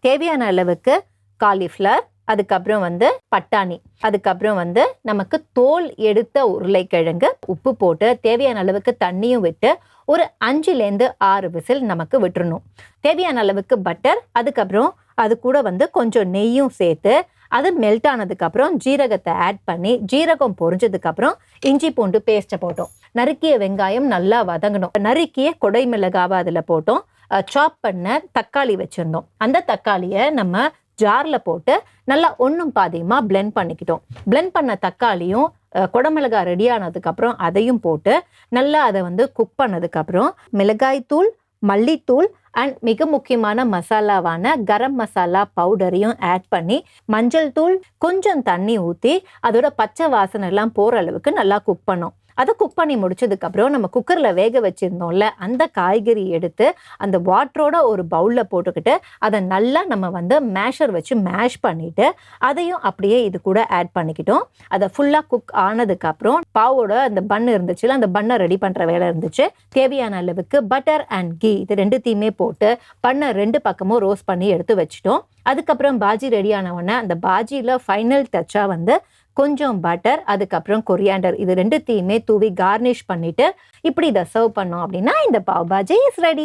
தேவையான அளவுக்கு காலிஃப்ளவர், அதுக்கப்புறம் பட்டாணி, அதுக்கப்புறம் நமக்கு தோல் எடுத்த உருளைக்கிழங்கு, உப்பு போட்டு தேவையான அளவுக்கு தண்ணியும் விட்டு ஒரு 5லேருந்து 6 விசில் நமக்கு விட்டுறணும். தேவையான அளவுக்கு பட்டர், அதுக்கப்புறம் அது கூட கொஞ்சம் நெய்யும் சேர்த்து அது மெல்ட் ஆனதுக்கப்புறம் ஜீரகத்தை ஆட் பண்ணி, ஜீரகம் பொரிஞ்சதுக்கப்புறம் இஞ்சி பூண்டு பேஸ்ட்டை போட்டோம். நறுக்கிய வெங்காயம் நல்லா வதங்கணும். நறுக்கிய கொடை மிளகாவை அதில் போட்டோம். சாப் பண்ண தக்காளி வச்சுருந்தோம். அந்த தக்காளியை நம்ம ஜாரில் போட்டு நல்லா ஒன்றும் பாதியமாக பிளெண்ட் பண்ணிக்கிட்டோம். பிளெண்ட் பண்ண தக்காளியும் குடமிளகா ரெடி ஆனதுக்கப்புறம் அதையும் போட்டு நல்லா அதை குக் பண்ணதுக்கப்புறம் மிளகாய் தூள், மல்லித்தூள் அண்ட் மிக முக்கியமான மசாலாவான கரம் மசாலா பவுடரையும் ஆட் பண்ணி, மஞ்சள் தூள், கொஞ்சம் தண்ணி ஊற்றி அதோட பச்சை வாசனை எல்லாம் போகிற அளவுக்கு நல்லா குக் பண்ணோம். அதை குக் பண்ணி முடிச்சதுக்கப்புறம் நம்ம குக்கரில் வேக வச்சுருந்தோம்ல, அந்த காய்கறி எடுத்து அந்த வாட்டரோட ஒரு பவுலில் போட்டுக்கிட்டு அதை நல்லா நம்ம மேஷர் வச்சு மேஷ் பண்ணிவிட்டு அதையும் அப்படியே இது கூட ஆட் பண்ணிக்கிட்டோம். அதை ஃபுல்லாக குக் ஆனதுக்கப்புறம் பாவோட அந்த பன் இருந்துச்சுல, அந்த பன்னை ரெடி பண்ணுற வேலை இருந்துச்சு. தேவையான அளவுக்கு பட்டர் அண்ட் கீ இது ரெண்டுத்தையுமே போட்டு பண்ணை 2 பக்கமும் ரோஸ்ட் பண்ணி எடுத்து வச்சுட்டோம். அதுக்கப்புறம் பாஜி ரெடி ஆன உடனே அந்த பாஜியில் ஃபைனல் டச்சாக கொஞ்சம் பட்டர், அதுக்கப்புறம் கொரியாண்டர் இது ரெண்டுத்தையுமே தூவி கார்னிஷ் பண்ணிட்டு இப்படி இதை சர்வ் பண்ணோம் அப்படின்னா இந்த பாவ் பாஜி இஸ் ரெடி.